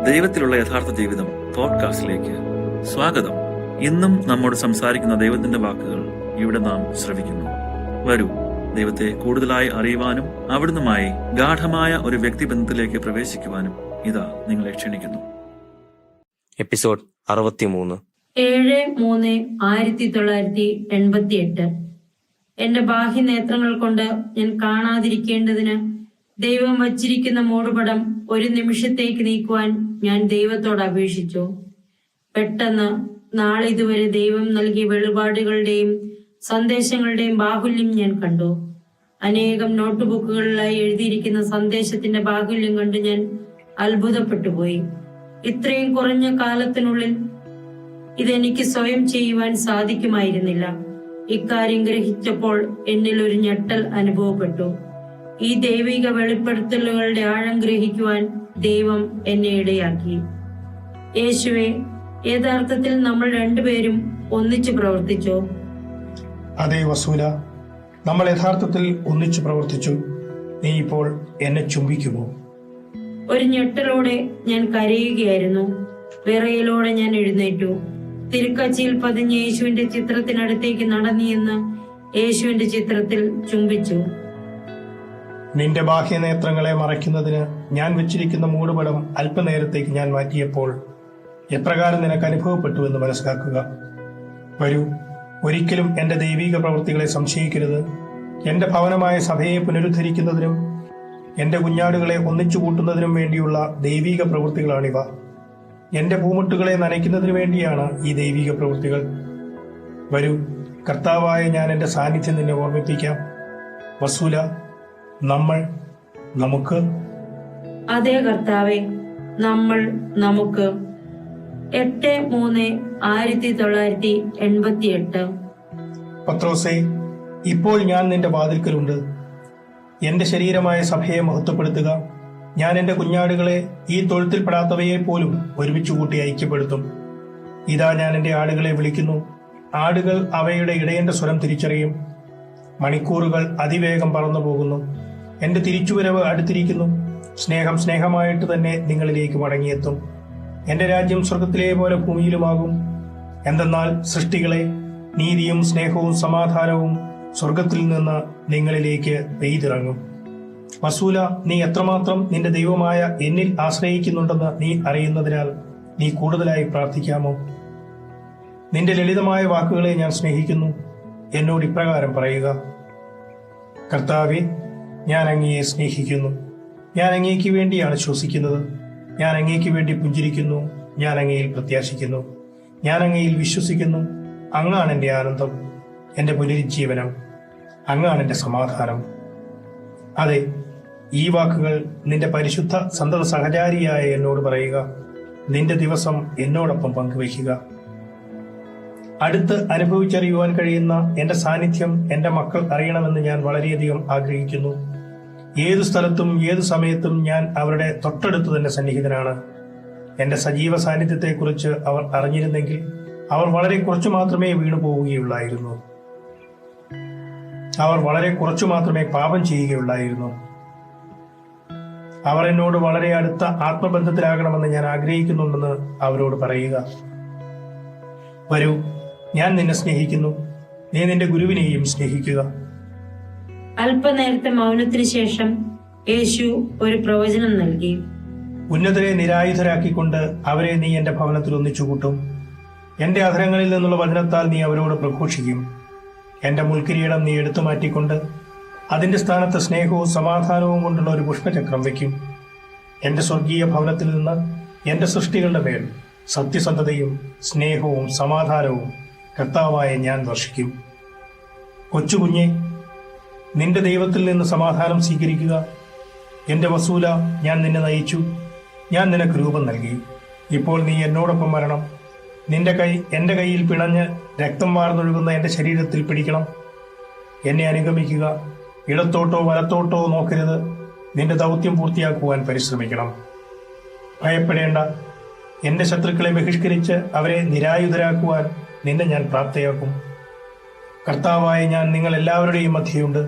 ദൈവത്തിലുള്ള യഥാർത്ഥ ജീവിതം പോഡ്കാസ്റ്റിലേക്ക് സ്വാഗതം. ഇന്നും നമ്മോട് സംസാരിക്കുന്ന ദൈവത്തിന്റെ വാക്കുകൾ ഇവിടെ നാം ശ്രവിക്കുന്നു. വരൂ, ദൈവത്തെ കൂടുതലായി അറിയുവാനും അവിടുന്നുമായി ഗാഠമായ ഒരു വ്യക്തിബന്ധത്തിലേക്ക് പ്രവേശിക്കുവാനും ഇതാ നിങ്ങളെ ക്ഷണിക്കുന്നു. എപ്പിസോഡ് 63. 7/3/1988. എന്റെ ബാഹ്യനേത്രങ്ങൾ കൊണ്ട് ഞാൻ കാണാതിരിക്കേണ്ടതിന് ദൈവം വച്ചിരിക്കുന്ന മൂടുപടം ഒരു നിമിഷത്തേക്ക് നീക്കുവാൻ ഞാൻ ദൈവത്തോട് അപേക്ഷിച്ചു. പെട്ടെന്ന് നാളിതുവരെ ദൈവം നൽകിയ വെളിപാടുകളുടെയും സന്ദേശങ്ങളുടെയും ബാഹുല്യം ഞാൻ കണ്ടു. അനേകം നോട്ട് ബുക്കുകളിലായി എഴുതിയിരിക്കുന്ന സന്ദേശത്തിന്റെ ബാഹുല്യം കണ്ട് ഞാൻ അത്ഭുതപ്പെട്ടുപോയി. ഇത്രയും കുറഞ്ഞ കാലത്തിനുള്ളിൽ ഇതെനിക്ക് സ്വയം ചെയ്യുവാൻ സാധിക്കുമായിരുന്നില്ല. ഇക്കാര്യം ഗ്രഹിച്ചപ്പോൾ എന്നിൽ ഒരു ഞെട്ടൽ അനുഭവപ്പെട്ടു. ഈ ദൈവിക വെളിപ്പെടുത്തലുകളുടെ ആഴം ഗ്രഹിക്കുവാൻ ദൈവം എന്നെ ഇടയാക്കി. യേശുവേ, യഥാർത്ഥത്തിൽ നമ്മൾ രണ്ടുപേരും ഒന്നിച്ചു പ്രവർത്തിച്ചോ? അതെ വസൂല, നമ്മൾ യഥാർത്ഥത്തിൽ ഒന്നിച്ചു പ്രവർത്തിച്ചു. നീ ഇപ്പോൾ എന്നെ ചുംബിക്കുമോ? ഒരു ഞെട്ടലോടെ ഞാൻ കരയുകയായിരുന്നു. വിറയലോടെ ഞാൻ എഴുന്നേറ്റു. തിരുക്കച്ചിയിൽ പതിഞ്ഞ യേശുവിന്റെ ചിത്രത്തിനടുത്തേക്ക് നടന്നിയെന്ന് യേശുവിന്റെ ചിത്രത്തിൽ ചുംബിച്ചു. നിന്റെ ബാഹ്യനേത്രങ്ങളെ മറയ്ക്കുന്നതിന് ഞാൻ വെച്ചിരിക്കുന്ന മൂടുപടം അല്പനേരത്തേക്ക് ഞാൻ മാറ്റിയപ്പോൾ എപ്രകാരം നിനക്ക് അനുഭവപ്പെട്ടു എന്ന് മനസ്സിലാക്കുക. വരൂ, ഒരിക്കലും എന്റെ ദൈവിക പ്രവൃത്തികളെ സംശയിക്കരുത്. എന്റെ ഭവനമായ സഭയെ പുനരുദ്ധരിക്കുന്നതിനും എന്റെ കുഞ്ഞാടുകളെ ഒന്നിച്ചു കൂട്ടുന്നതിനും വേണ്ടിയുള്ള ദൈവിക പ്രവൃത്തികളാണിവ. എന്റെ പൂമുട്ടുകളെ നനയ്ക്കുന്നതിനു വേണ്ടിയാണ് ഈ ദൈവിക പ്രവൃത്തികൾ. വരൂ, കർത്താവായ ഞാൻ എന്റെ സാന്നിധ്യം നിന്നെ ഓർമ്മിപ്പിക്കാം. വസൂല, നമുക്ക്. അതേ കർത്താവെ, നമുക്ക്. 8/3/1988. പത്രോസേ, ഇപ്പോൾ ഞാൻ നിന്റെ വാതിൽക്കലുണ്ട്. എന്റെ ശരീരമായ സഭയെ മഹത്വപ്പെടുത്തുക. ഞാൻ എന്റെ കുഞ്ഞാടുകളെ ഈ തൊഴുത്തിൽപ്പെടാത്തവയെ പോലും ഒരുമിച്ച് കൂട്ടി ഐക്യപ്പെടുത്തും. ഇതാ, ഞാൻ എന്റെ ആടുകളെ വിളിക്കുന്നു. ആടുകൾ അവയുടെ ഇടയന്റെ സ്വരം തിരിച്ചറിയും. മണിക്കൂറുകൾ അതിവേഗം പറന്നു പോകുന്നു. എന്റെ തിരിച്ചുവരവ് അടുത്തിരിക്കുന്നു. സ്നേഹം സ്നേഹമായിട്ട് തന്നെ നിങ്ങളിലേക്ക് മടങ്ങിയെത്തും. എന്റെ രാജ്യം സ്വർഗത്തിലെ പോലെ ഭൂമിയിലുമാകും. എന്തെന്നാൽ സൃഷ്ടികളെ, നീതിയും സ്നേഹവും സമാധാനവും സ്വർഗത്തിൽ നിന്ന് നിങ്ങളിലേക്ക് പെയ്തിറങ്ങും. വസൂല, നീ എത്രമാത്രം നിന്റെ ദൈവമായ എന്നിൽ ആശ്രയിക്കുന്നുണ്ടെന്ന് നീ അറിയുന്നതിനാൽ നീ കൂടുതലായി പ്രാർത്ഥിക്കാമോ? നിന്റെ ലളിതമായ വാക്കുകളെ ഞാൻ സ്നേഹിക്കുന്നു. എന്നോട് ഇപ്രകാരം പറയുക: കർത്താവേ, ഞാൻ അങ്ങയെ സ്നേഹിക്കുന്നു. ഞാൻ അങ്ങേക്ക് വേണ്ടിയാണ് ശ്വസിക്കുന്നത്. ഞാൻ അങ്ങേക്ക് വേണ്ടി പുഞ്ചിരിക്കുന്നു. ഞാൻ അങ്ങയിൽ പ്രത്യാശിക്കുന്നു. ഞാൻ അങ്ങയിൽ വിശ്വസിക്കുന്നു. അങ്ങാണ് എൻ്റെ ആനന്ദം, എൻ്റെ പുനരുജ്ജീവനം. അങ്ങാണ് എൻ്റെ സമാധാനം. അതെ, ഈ വാക്കുകൾ നിന്റെ പരിശുദ്ധ സന്തത സഹചാരിയായ എന്നോട് പറയുക. നിന്റെ ദിവസം എന്നോടൊപ്പം പങ്കുവയ്ക്കുക. അടുത്ത് അനുഭവിച്ചറിയുവാൻ കഴിയുന്ന എന്റെ സാന്നിധ്യം എന്റെ മക്കൾ അറിയണമെന്ന് ഞാൻ വളരെയധികം ആഗ്രഹിക്കുന്നു. ഏതു സ്ഥലത്തും ഏതു സമയത്തും ഞാൻ അവരുടെ തൊട്ടടുത്ത് തന്നെ സന്നിഹിതനാണ്. എന്റെ സജീവ സാന്നിധ്യത്തെക്കുറിച്ച് അവർ അറിഞ്ഞിരുന്നെങ്കിൽ അവർ വളരെ കുറച്ചു മാത്രമേ വീണു പോവുകയുള്ളായിരുന്നു. അവർ വളരെ കുറച്ചു മാത്രമേ പാപം ചെയ്യുകയുള്ളായിരുന്നു. അവർ എന്നോട് വളരെ അടുത്ത ആത്മബന്ധത്തിലാകണമെന്ന് ഞാൻ ആഗ്രഹിക്കുന്നുണ്ടെന്ന് അവരോട് പറയുക. വരൂ, ഞാൻ നിന്നെ സ്നേഹിക്കുന്നു. നീ നിന്റെ ഗുരുവിനെയും സ്നേഹിക്കുക. അല്പനേരത്തെ മൗനത്തിന് ശേഷം യേശു ഒരു പ്രവചനം നൽകി. ഉന്നതരെ നിരായുധരാക്കിക്കൊണ്ട് അവരെ നീ എന്റെ ഭവനത്തിൽ ഒന്നിച്ചുകൂട്ടും. എന്റെ അധരങ്ങളിൽ നിന്നുള്ള വചനത്താൽ നീ അവരോട് പ്രഘോഷിക്കും. എന്റെ മുൾക്കിരീടം നീ എടുത്തു മാറ്റിക്കൊണ്ട് അതിന്റെ സ്ഥാനത്ത് സ്നേഹവും സമാധാനവും കൊണ്ടുള്ള ഒരു പുഷ്പചക്രം വയ്ക്കും. എന്റെ സ്വർഗീയ ഭവനത്തിൽ നിന്ന് എന്റെ സൃഷ്ടികളുടെ മേൽ സത്യസന്ധതയും സ്നേഹവും സമാധാനവും കർത്താവായ ഞാൻ വർഷിക്കും. കൊച്ചുകുഞ്ഞെ, നിന്റെ ദൈവത്തിൽ നിന്ന് സമാധാനം സ്വീകരിക്കുക. എന്റെ വസൂല, ഞാൻ നിന്നെ നയിച്ചു. ഞാൻ നിനക്ക് രൂപം നൽകി. ഇപ്പോൾ നീ എന്നോടൊപ്പം വരണം. നിന്റെ കൈ എന്റെ കയ്യിൽ പിണഞ്ഞ് രക്തം വാർന്നൊഴുകുന്ന എന്റെ ശരീരത്തിൽ പിടിക്കണം. എന്നെ അനുഗമിക്കുക. ഇടത്തോട്ടോ വലത്തോട്ടോ നോക്കരുത്. നിന്റെ ദൗത്യം പൂർത്തിയാക്കുവാൻ പരിശ്രമിക്കണം. ഭയപ്പെടേണ്ട. എന്റെ ശത്രുക്കളെ ബഹിഷ്കരിച്ച് അവരെ നിരായുധരാക്കുവാൻ നിന്നെ ഞാൻ പ്രാപ്തയാക്കും. കർത്താവായ ഞാൻ നിങ്ങൾ എല്ലാവരുടെയും മധ്യയുണ്ട്.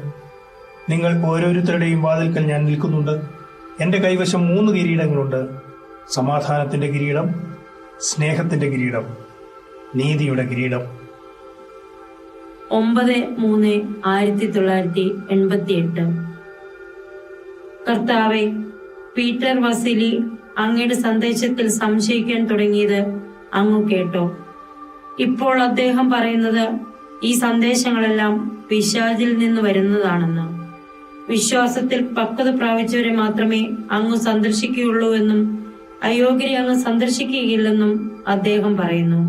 നിങ്ങൾ ഓരോരുത്തരുടെയും വാതിൽക്കൽ ഞാൻ നിൽക്കുന്നുണ്ട്. എന്റെ കൈവശം 3 കിരീടങ്ങളുണ്ട്. സമാധാനത്തിന്റെ കിരീടം, സ്നേഹത്തിന്റെ കിരീടം, നീതിയുടെ കിരീടം. 9/3/1988. കർത്താവെ, പീറ്റർ വസിലി അങ്ങയുടെ സന്ദേശത്തിൽ സംശയിക്കാൻ തുടങ്ങിയത് അങ്ങ് കേട്ടോ. ഇപ്പോൾ അദ്ദേഹം പറയുന്നത് ഈ സന്ദേശങ്ങളെല്ലാം പിശാചിൽ നിന്ന് വരുന്നതാണെന്ന്. വിശ്വാസത്തിൽ പക്വത പ്രാപിച്ചവരെ മാത്രമേ അങ്ങ് സന്ദർശിക്കുകയുള്ളൂ എന്നും അയോഗ്യരെ അങ്ങ് സന്ദർശിക്കുകയില്ലെന്നും അദ്ദേഹം പറയുന്നു.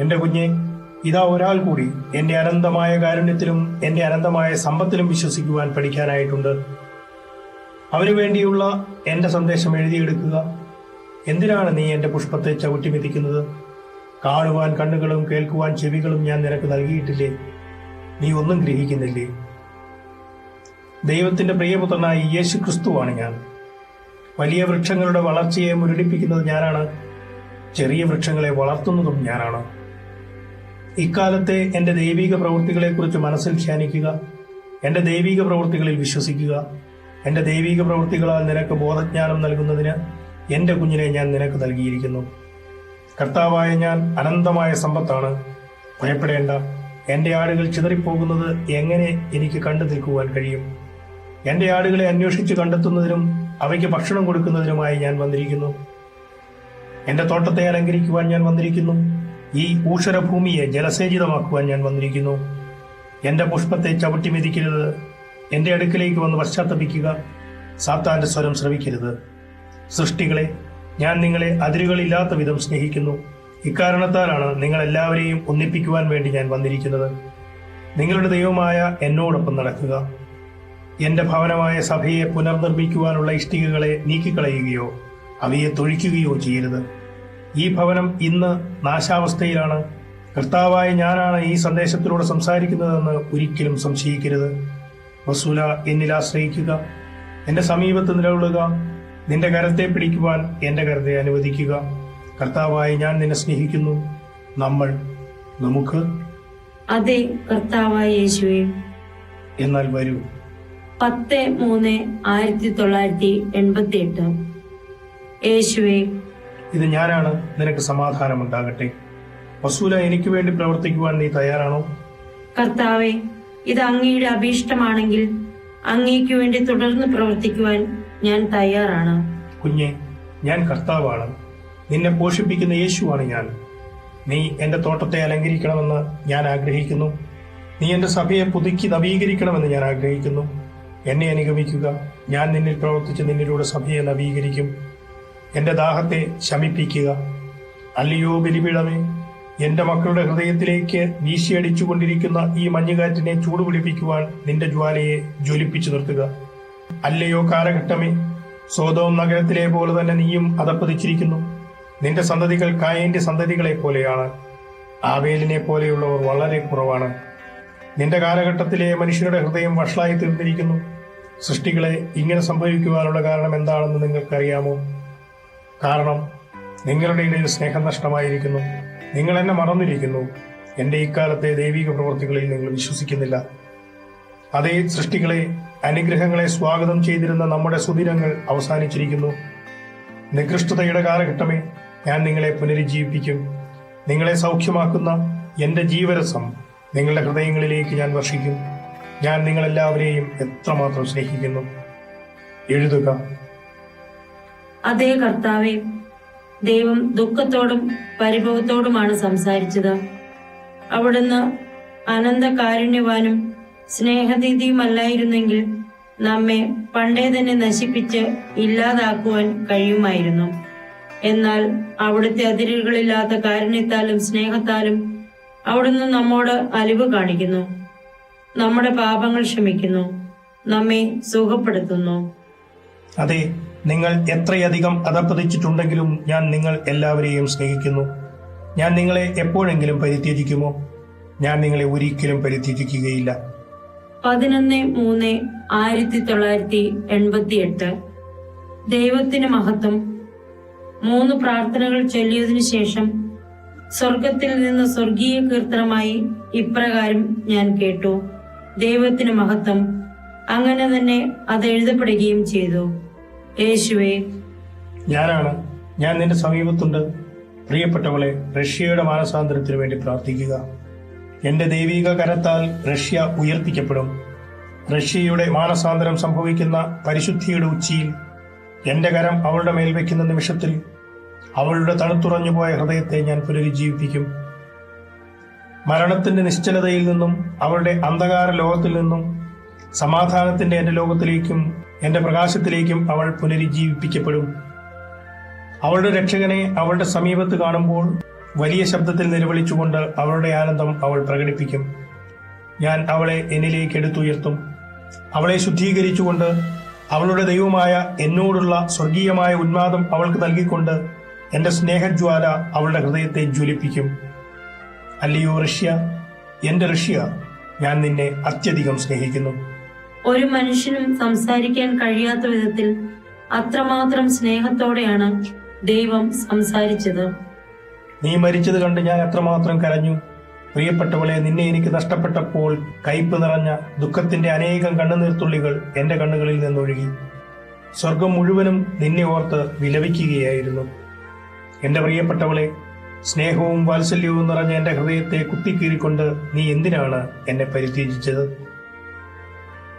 എന്റെ കുഞ്ഞെ, ഇതാ ഒരാൾ കൂടി എന്റെ അനന്തമായ കാരുണ്യത്തിലും എന്റെ അനന്തമായ സമ്പത്തിലും വിശ്വസിക്കുവാൻ പഠിക്കാനായിട്ടുണ്ട്. അവന് വേണ്ടിയുള്ള എന്റെ സന്ദേശം എഴുതിയെടുക്കുക. എന്തിനാണ് നീ എന്റെ പുഷ്പത്തെ ചവിട്ടി മെതിക്കുന്നത്? കാണുവാൻ കണ്ണുകളും കേൾക്കുവാൻ ചെവികളും ഞാൻ നിനക്ക് നൽകിയിട്ടില്ലേ? നീ ഒന്നും ഗ്രഹിക്കുന്നില്ലേ? ദൈവത്തിന്റെ പ്രിയപുത്രനായ യേശു ക്രിസ്തുവാണ് ഞാൻ. വലിയ വൃക്ഷങ്ങളുടെ വളർച്ചയെ മുരടിപ്പിക്കുന്നത് ഞാനാണ്. ചെറിയ വൃക്ഷങ്ങളെ വളർത്തുന്നതും ഞാനാണ്. ഇക്കാലത്തെ എന്റെ ദൈവിക പ്രവൃത്തികളെക്കുറിച്ച് മനസ്സിൽ ധ്യാനിക്കുക. എന്റെ ദൈവിക പ്രവൃത്തികളിൽ വിശ്വസിക്കുക. എന്റെ ദൈവിക പ്രവൃത്തികളാൽ നിനക്ക് ബോധജ്ഞാനം നൽകുന്നതിന് എന്റെ കുഞ്ഞിനെ ഞാൻ നിനക്ക് നൽകിയിരിക്കുന്നു. കർത്താവായ ഞാൻ അനന്തമായ സമ്പത്താണ്. ഭയപ്പെടേണ്ട. എന്റെ ആടുകൾ ചിതറിപ്പോകുന്നത് എങ്ങനെ എനിക്ക് കണ്ടു നിൽക്കുവാൻ കഴിയും? എന്റെ ആടുകളെ അന്വേഷിച്ച് കണ്ടെത്തുന്നതിനും അവയ്ക്ക് ഭക്ഷണം കൊടുക്കുന്നതിനുമായി ഞാൻ വന്നിരിക്കുന്നു. എന്റെ തോട്ടത്തെ അലങ്കരിക്കുവാൻ ഞാൻ വന്നിരിക്കുന്നു. ഈ ഊഷരഭൂമിയെ ജലസേചിതമാക്കുവാൻ ഞാൻ വന്നിരിക്കുന്നു. എന്റെ പുഷ്പത്തെ ചവിട്ടി മെതിക്കരുത്. എന്റെ അടുക്കലേക്ക് വന്ന് പശ്ചാത്തപിക്കുക. സാത്താന്റെ സ്വരം ശ്രവിക്കരുത്. സൃഷ്ടികളെ, ഞാൻ നിങ്ങളെ അതിരുകളില്ലാത്ത വിധം സ്നേഹിക്കുന്നു. ഇക്കാരണത്താലാണ് നിങ്ങൾ എല്ലാവരെയും ഒന്നിപ്പിക്കുവാൻ വേണ്ടി ഞാൻ വന്നിരിക്കുന്നത്. നിങ്ങളുടെ ദൈവമായ എന്നോടൊപ്പം നടക്കുക. എന്റെ ഭവനമായ സഭയെ പുനർനിർമ്മിക്കുവാനുള്ള ഇഷ്ടികകളെ നീക്കിക്കളയുകയോ അവയെ തൊഴിക്കുകയോ ചെയ്യരുത്. ഈ ഭവനം ഇന്ന് നാശാവസ്ഥയിലാണ്. കർത്താവായ ഞാനാണ് ഈ സന്ദേശത്തിലൂടെ സംസാരിക്കുന്നതെന്ന് ഒരിക്കലും സംശയിക്കരുത്. വസൂല, എന്നിൽ ആശ്രയിക്കുക. എന്റെ സമീപത്ത് നിലകൊള്ളുക. നിന്റെ കരത്തെ പിടിക്കുവാൻ എന്റെ കരത്തെ അനുവദിക്കുക. കർത്താവായി ഞാൻ നിന്നെ സ്നേഹിക്കുന്നു. നമുക്ക് അതെ കർത്താവായ യേശുവേ. എന്നാൽ വരൂ. 10/3/1988. യേശുവേ, ഇത് ഞാനാണ്. നിനക്ക് സമാധാനമുണ്ടാകട്ടെ. വസൂല, എനിക്ക് വേണ്ടി പ്രവർത്തിക്കുവാൻ നീ തയ്യാറാണോ? കർത്താവെ, ഇത് അങ്ങയുടെ അഭീഷ്ടമാണെങ്കിൽ അങ്ങേക്ക് വേണ്ടി തുടർന്ന് പ്രവർത്തിക്കുവാൻ ഞാൻ തയ്യാറാണ്. കുഞ്ഞെ, ഞാൻ കർത്താവാണ്. നിന്നെ പോഷിപ്പിക്കുന്ന യേശുവാണ് ഞാൻ. നീ എന്റെ തോട്ടത്തെ അലങ്കരിക്കണമെന്ന് ഞാൻ ആഗ്രഹിക്കുന്നു. നീ എന്റെ സഭയെ പുതുക്കി നവീകരിക്കണമെന്ന് ഞാൻ ആഗ്രഹിക്കുന്നു. എന്നെ അനുഗമിക്കുക. ഞാൻ നിന്നിൽ പ്രവർത്തിച്ച് നിന്നിലൂടെ സഭയെ നവീകരിക്കും. എന്റെ ദാഹത്തെ ശമിപ്പിക്കുക. അല്ലയോ ബലിപീഠമേ, എന്റെ മക്കളുടെ ഹൃദയത്തിലേക്ക് വീശിയടിച്ചുകൊണ്ടിരിക്കുന്ന ഈ മഞ്ഞുകാറ്റിനെ ചൂടുപിടിപ്പിക്കുവാൻ നിന്റെ ജ്വാലയെ ജ്വലിപ്പിച്ചു നിർത്തുക. അല്ലയോ കാലഘട്ടമേ, സോദോം നഗരത്തിലെ പോലെ തന്നെ നീയും അധപ്പതിച്ചിരിക്കുന്നു. നിന്റെ സന്തതികൾ കായന്റെ സന്തതികളെ പോലെയാണ്. ആബേലിനെ പോലെയുള്ളവർ വളരെ കുറവാണ്. നിന്റെ കാലഘട്ടത്തിലെ മനുഷ്യരുടെ ഹൃദയം വഷളായി തീർന്നിരിക്കുന്നു. സൃഷ്ടികളെ, ഇങ്ങനെ സംഭവിക്കുവാനുള്ള കാരണം എന്താണെന്ന് നിങ്ങൾക്കറിയാമോ? കാരണം നിങ്ങളുടെ ഇടയിൽ സ്നേഹം നഷ്ടമായിരിക്കുന്നു. നിങ്ങൾ എന്നെ മറന്നിരിക്കുന്നു. എന്റെ ഇക്കാലത്തെ ദൈവിക പ്രവൃത്തികളിൽ നിങ്ങൾ വിശ്വസിക്കുന്നില്ല. അതേ സൃഷ്ടികളെ, അനുഗ്രഹങ്ങളെ സ്വാഗതം ചെയ്തിരുന്ന നമ്മുടെ സുദിനങ്ങൾ അവസാനിച്ചിരിക്കുന്നു. നികൃഷ്ടതയുടെ കാലഘട്ടമേ, ഞാൻ നിങ്ങളെ പുനരുജ്ജീവിപ്പിക്കും. നിങ്ങളെ സൗഖ്യമാക്കുന്ന എന്റെ ജീവരസം നിങ്ങളുടെ ഹൃദയങ്ങളിലേക്ക് ഞാൻ വർഷിക്കും. ഞാൻ നിങ്ങളെല്ലാവരെയും എത്രമാത്രം സ്നേഹിക്കുന്നു. എഴുതുക. അതേ കർത്താവെ, ദൈവം ദുഃഖത്തോടും പരിഭവത്തോടുമാണ് സംസാരിച്ചത്. അവിടുന്ന് അനന്ത കാരുണ്യവാനും സ്നേഹനീതിയുമല്ലായിരുന്നെങ്കിൽ നമ്മെ പണ്ടേ തന്നെ നശിപ്പിച്ച് ഇല്ലാതാക്കുവാൻ കഴിയുമായിരുന്നു. എന്നാൽ അവിടുത്തെ അതിരുകളില്ലാത്ത കാരുണ്യത്താലും സ്നേഹത്താലും അവിടുന്ന് നമ്മോട് അലിവ് കാണിക്കുന്നു. നമ്മുടെ പാപങ്ങൾ ക്ഷമിക്കുന്നു. നമ്മെ സുഖപ്പെടുത്തുന്നു. അതെ, നിങ്ങൾ എത്രയധികം അധപ്പതിച്ചിട്ടുണ്ടെങ്കിലും ഞാൻ നിങ്ങൾ എല്ലാവരെയും സ്നേഹിക്കുന്നു. ഞാൻ നിങ്ങളെ എപ്പോഴെങ്കിലും പരിത്യജിക്കുമോ? ഞാൻ നിങ്ങളെ ഒരിക്കലും പരിത്യജിക്കുകയില്ല. 11/3/1988. ദൈവത്തിന് മഹത്വം. 3 പ്രാർത്ഥനകൾ ചൊല്ലിയതിനു ശേഷം സ്വർഗത്തിൽ നിന്ന് സ്വർഗീയ കീർത്തനമായി ഇപ്രകാരം ഞാൻ കേട്ടു: ദൈവത്തിന് മഹത്വം. അങ്ങനെ തന്നെ അത് എഴുതപ്പെടുകയും ചെയ്തു. യേശുവേ, ഞാൻ നിന്റെ സമീപത്തുണ്ട്. പ്രിയപ്പെട്ടവളെ, റഷ്യയുടെ മാനസാന്തരത്തിനു വേണ്ടി പ്രാർത്ഥിക്കുക. എന്റെ ദൈവിക കരത്താൽ റഷ്യ ഉയർപ്പിക്കപ്പെടും. റഷ്യയുടെ മാനസാന്തരം സംഭവിക്കുന്ന പരിശുദ്ധിയുടെ ഉച്ചിയിൽ എന്റെ കരം അവളുടെ മേൽ വയ്ക്കുന്ന നിമിഷത്തിൽ അവളുടെ തണുത്തുറഞ്ഞുപോയ ഹൃദയത്തെ ഞാൻ പുനരുജ്ജീവിപ്പിക്കും. മരണത്തിന്റെ നിശ്ചലതയിൽ നിന്നും അവളുടെ അന്ധകാര ലോകത്തിൽ നിന്നും സമാധാനത്തിന്റെ എന്റെ ലോകത്തിലേക്കും എന്റെ പ്രകാശത്തിലേക്കും അവൾ പുനരുജ്ജീവിപ്പിക്കപ്പെടും. അവളുടെ രക്ഷകനെ അവളുടെ സമീപത്ത് കാണുമ്പോൾ വലിയ ശബ്ദത്തിൽ നിലവിളിച്ചുകൊണ്ട് അവളുടെ ആനന്ദം അവൾ പ്രകടിപ്പിക്കും. ഞാൻ അവളെ എന്നിലേക്ക് എടുത്തുയർത്തും. അവളെ ശുദ്ധീകരിച്ചുകൊണ്ട് അവളുടെ ദൈവമായ എന്നോടുള്ള സ്വർഗീയമായ ഉന്മാദം അവൾക്ക് നൽകിക്കൊണ്ട് എന്റെ സ്നേഹജ്വാല അവളുടെ ഹൃദയത്തെ ജ്വലിപ്പിക്കും. അല്ലയോ റഷ്യ, എന്റെ റഷ്യ, ഞാൻ നിന്നെ അത്യധികം സ്നേഹിക്കുന്നു. ഒരു മനുഷ്യനും സംസാരിക്കാൻ കഴിയാത്ത വിധത്തിൽ അത്രമാത്രം സ്നേഹത്തോടെയാണ് ദൈവം സംസാരിച്ചത്. നീ മരിച്ചത് കണ്ട് ഞാൻ അത്രമാത്രം കരഞ്ഞു. പ്രിയപ്പെട്ടവളെ, നിന്നെ എനിക്ക് നഷ്ടപ്പെട്ടപ്പോൾ കയ്പ് നിറഞ്ഞ ദുഃഖത്തിന്റെ അനേകം കണ്ണുനീർത്തുള്ളികൾ എന്റെ കണ്ണുകളിൽ നിന്നൊഴുകി. സ്വർഗം മുഴുവനും നിന്നെ ഓർത്ത് വിലപിക്കുകയായിരുന്നു. എന്റെ പ്രിയപ്പെട്ടവളെ, സ്നേഹവും വാത്സല്യവും നിറഞ്ഞ എന്റെ ഹൃദയത്തെ കുത്തിക്കീറിക്കൊണ്ട് നീ എന്തിനാണ് എന്നെ പരിത്യജിച്ചത്?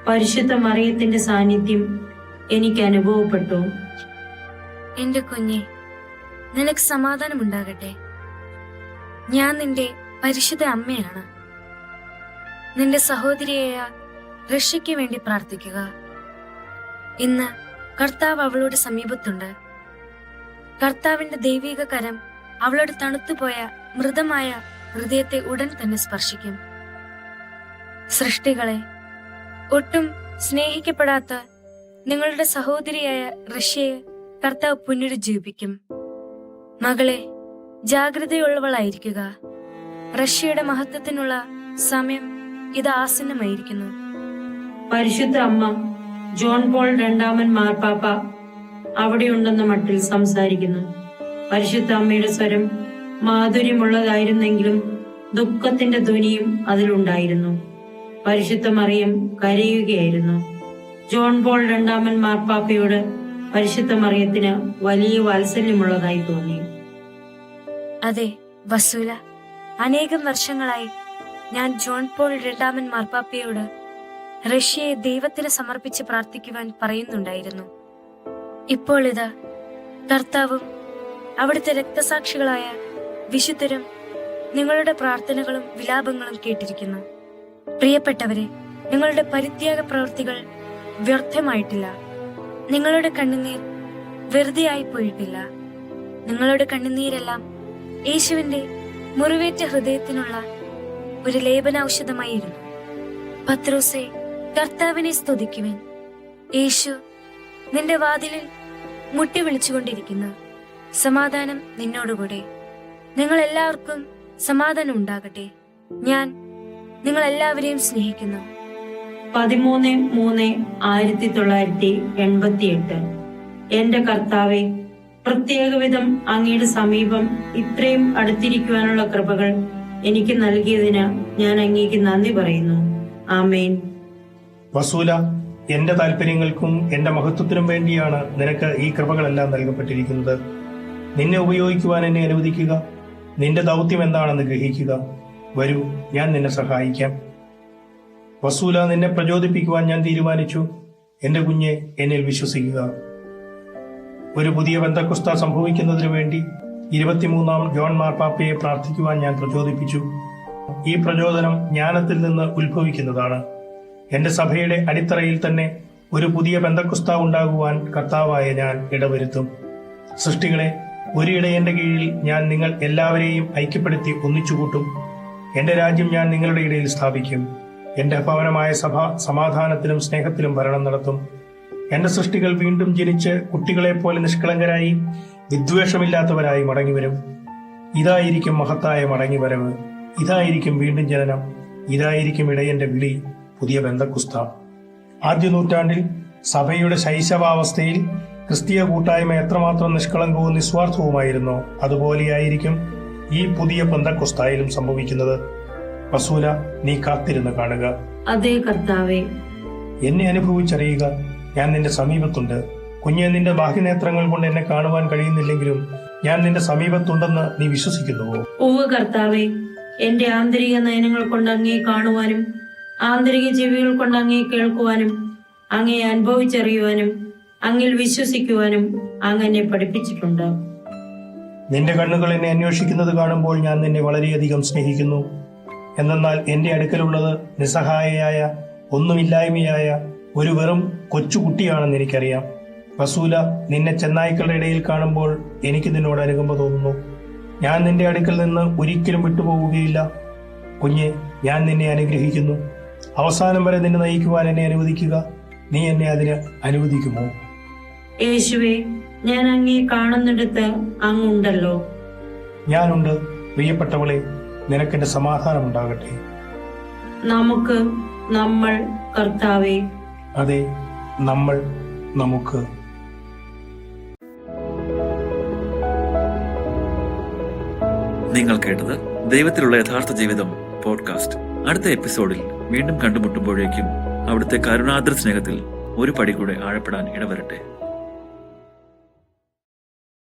പരിശുദ്ധ മറിയത്തിന്റെ സാന്നിധ്യം എനിക്ക് അനുഭവപ്പെട്ടു. എന്റെ കുഞ്ഞെ, നിനക്ക് സമാധാനമുണ്ടാകട്ടെ. ഞാൻ നിന്റെ പരിശുദ്ധ അമ്മയാണ്. നിന്റെ സഹോദരിയായ റഷ്യയ്ക്ക് വേണ്ടി പ്രാർത്ഥിക്കുക. ഇന്ന് കർത്താവ് അവളുടെ സമീപത്തുണ്ട്. കർത്താവിന്റെ ദൈവിക കരം അവളുടെ തണുത്തുപോയ മൃദമായ ഹൃദയത്തെ ഉടൻ തന്നെ സ്പർശിക്കും. സൃഷ്ടികളെ, ഒട്ടും സ്നേഹിക്കപ്പെടാത്ത നിങ്ങളുടെ സഹോദരിയായ റഷ്യയെ കർത്താവ് പുനരുജ്ജീവിപ്പിക്കും. മകളെ, ജാഗ്രതയുള്ളവളായിരിക്കുക. റഷ്യയുടെ മഹത്വത്തിനുള്ള സമയം ഇത് ആസന്നമായിരിക്കുന്നു. പരിശുദ്ധ അമ്മ ജോൺ പോൾ രണ്ടാമൻ മാർപ്പാപ്പ അവിടെയുണ്ടെന്ന മട്ടിൽ സംസാരിക്കുന്നു. പരിശുദ്ധ അമ്മയുടെ സ്വരം മാധുര്യമുള്ളതായിരുന്നെങ്കിലും ദുഃഖത്തിന്റെ ധ്വനിയും അതിലുണ്ടായിരുന്നു. പരിശുദ്ധ മറിയം കരയുകയായിരുന്നു. ജോൺ പോൾ രണ്ടാമൻ മാർപ്പാപ്പയോട് പരിശുദ്ധ മറിയത്തിന് വലിയ വാത്സല്യമുള്ളതായി തോന്നി. അതെ വസൂല, അനേകം വർഷങ്ങളായി ഞാൻ ജോൺ പോൾ രണ്ടാമൻ മാർപ്പാപ്പയോട് റഷ്യയെ ദൈവത്തിന് സമർപ്പിച്ച് പ്രാർത്ഥിക്കുവാൻ പറയുന്നുണ്ടായിരുന്നു. ഇപ്പോൾ ഇത് കർത്താവും അവിടുത്തെ രക്തസാക്ഷികളായ വിശുദ്ധരും നിങ്ങളുടെ പ്രാർത്ഥനകളും വിലാപങ്ങളും കേട്ടിരിക്കുന്നു. പ്രിയപ്പെട്ടവരെ, നിങ്ങളുടെ പരിത്യാഗ പ്രവൃത്തികൾ വ്യർത്ഥമായിട്ടില്ല. നിങ്ങളുടെ കണ്ണുനീർ വെറുതെ ആയി പോയിട്ടില്ല. നിങ്ങളുടെ കണ്ണുനീരെല്ലാം യേശുവിന്റെ മുറിവേറ്റ ഹൃദയത്തിനുള്ള ഒരു ലേപനൌഷധമായിരുന്നു. പത്രോസേ, കർത്താവിനെ സ്തുതിക്കുവിൻ. യേശു നിന്റെ വാതിലിൽ മുട്ടി വിളിച്ചുകൊണ്ടിരിക്കുന്നു. സമാധാനം നിന്നോടുകൂടെ. നിങ്ങൾ എല്ലാവർക്കും സമാധാനം ഉണ്ടാകട്ടെ. ഞാൻ നിങ്ങൾ എല്ലാവരെയും സ്നേഹിക്കുന്നു. 13/3/1988. എന്റെ കർത്താവെ, പ്രത്യേകവിധം അങ്ങയുടെ സമീപം ഇത്രയും അടുത്തിരിക്കുവാനുള്ള കൃപകൾ എനിക്ക് നൽകിയതിന് ഞാൻ അങ്ങേക്ക് നന്ദി പറയുന്നു. ആമേൻ. വസൂല, എന്റെ താല്പര്യങ്ങൾക്കും എന്റെ മഹത്വത്തിനും വേണ്ടിയാണ് നിനക്ക് ഈ കൃപകളെല്ലാം നൽകപ്പെട്ടിരിക്കുന്നത്. നിന്നെ ഉപയോഗിക്കുവാൻ എന്നെ അനുവദിക്കുക. നിന്റെ ദൗത്യം എന്താണെന്ന് ഗ്രഹിക്കുക. വരൂ, ഞാൻ നിന്നെ സഹായിക്കാം. വസൂല, നിന്നെ പ്രചോദിപ്പിക്കുവാൻ ഞാൻ തീരുമാനിച്ചു. എന്റെ കുഞ്ഞെ, എന്നിൽ വിശ്വസിക്കുക. ഒരു പുതിയ പെന്തക്കോസ്ത സംഭവിക്കുന്നതിനു വേണ്ടി 23-ാം ജോൺ മാർപ്പാപ്പയെ പ്രാർത്ഥിക്കുവാൻ ഞാൻ പ്രചോദിപ്പിച്ചു. ഈ പ്രചോദനം ജ്ഞാനത്തിൽ നിന്ന് ഉത്ഭവിക്കുന്നതാണ്. എന്റെ സഭയുടെ അടിത്തറയിൽ തന്നെ ഒരു പുതിയ പെന്തക്കോസ്ത ഉണ്ടാകുവാൻ കർത്താവായ ഞാൻ ഇടവരുത്തും. സൃഷ്ടികളെ, ഒരു ഇടയന്റെ കീഴിൽ ഞാൻ നിങ്ങൾ എല്ലാവരെയും ഐക്യപ്പെടുത്തി ഒന്നിച്ചുകൂട്ടും. എന്റെ രാജ്യം ഞാൻ നിങ്ങളുടെ ഇടയിൽ സ്ഥാപിക്കും. എന്റെ ഭവനമായ സഭ സമാധാനത്തിലും സ്നേഹത്തിലും ഭരണം നടത്തും. എന്റെ സൃഷ്ടികൾ വീണ്ടും ജനിച്ച് കുട്ടികളെപ്പോലെ നിഷ്കളങ്കരായി വിദ്വേഷമില്ലാത്തവരായി മടങ്ങിവരും. ഇതായിരിക്കും മഹത്തായ മടങ്ങിവരവ്. ഇതായിരിക്കും വീണ്ടും ജനനം. ഇതായിരിക്കും ഇടയന്റെ വിളി, പുതിയ പെന്തക്കോസ്ത. ആദ്യ നൂറ്റാണ്ടിൽ സഭയുടെ ശൈശവാവസ്ഥയിൽ ക്രിസ്തീയ കൂട്ടായ്മ എത്രമാത്രം നിഷ്കളങ്കവും നിസ്വാർത്ഥവുമായിരുന്നോ അതുപോലെയായിരിക്കും ഈ പുതിയ പെന്തക്കോസ്തായിലും സംഭവിക്കുന്നത്. വസൂല, നീ കാത്തിരുന്ന് കാണുക. അതേ കർത്താവേ. എന്നെ അനുഭവിച്ചറിയുക. ഞാൻ നിന്റെ സമീപത്തുണ്ട്. കുഞ്ഞെ, നിന്റെ ബാഹ്യനേത്രങ്ങൾ കൊണ്ട് എന്നെ കാണുവാൻ കഴിയുന്നില്ലെങ്കിലും ഞാൻ നിന്റെ സമീപത്തുണ്ടെന്ന് നീ വിശ്വസിക്കുന്നുവോ? ഉവ്വ് കർത്താവേ, എന്റെ ആന്തരിക നയനങ്ങൾ കൊണ്ട് അങ്ങയെ കാണുവാനും ആന്തരിക ചെവികൾ കൊണ്ട് അങ്ങയെ കേൾക്കുവാനും അങ്ങയെ അനുഭവിച്ചറിയുവാനും അങ്ങിൽ വിശ്വസിക്കുവാനും അങ്ങ് എന്നെ പഠിപ്പിച്ചിട്ടുണ്ട്. നിന്റെ കണ്ണുകൾ എന്നെ അന്വേഷിക്കുന്നത് കാണുമ്പോൾ ഞാൻ നിന്നെ വളരെയധികം സ്നേഹിക്കുന്നു. എന്നാൽ എന്റെ അടുക്കലുള്ളത് നിസ്സഹായയായ, ഒന്നുമില്ലായ്മയായ ഒരു വെറും കൊച്ചുകുട്ടിയാണെന്ന് എനിക്കറിയാം. വസൂല, നിന്നെ ചെന്നായ്ക്കളുടെ ഇടയിൽ കാണുമ്പോൾ എനിക്ക് നിന്നോട് അനുകമ്പ തോന്നുന്നു. ഞാൻ നിന്റെ അടുക്കൽ നിന്ന് ഒരിക്കലും വിട്ടുപോവുകയില്ല. കുഞ്ഞെ, ഞാൻ നിന്നെ അനുഗ്രഹിക്കുന്നു. അവസാനം വരെ നിന്നെ നയിക്കുവാൻ എന്നെ അനുവദിക്കുക. നീ എന്നെ അതിന് അനുവദിക്കുമോ? യേശുവേ, ഞാൻ അങ്ങയെ കാണുന്നിടത്ത് അങ്ങുണ്ടല്ലോ. ഞാനുണ്ട്. പ്രിയപ്പെട്ടവളെ, നിനക്കെന്റെ സമാധാനം ഉണ്ടാകട്ടെ. നമുക്ക്, നമ്മൾ, കർത്താവേ. അതെ, നമ്മൾ, നമുക്ക്. നിങ്ങൾ കേട്ടത് ദൈവത്തിലുള്ള യഥാർത്ഥ ജീവിതം പോഡ്കാസ്റ്റ്. അടുത്ത എപ്പിസോഡിൽ വീണ്ടും കണ്ടുമുട്ടുമ്പോഴേക്കും അവിടുത്തെ കരുണാദ്ര സ്നേഹത്തിൽ ഒരു പടി കൂടെ ആഴപ്പെടാൻ ഇടവരട്ടെ.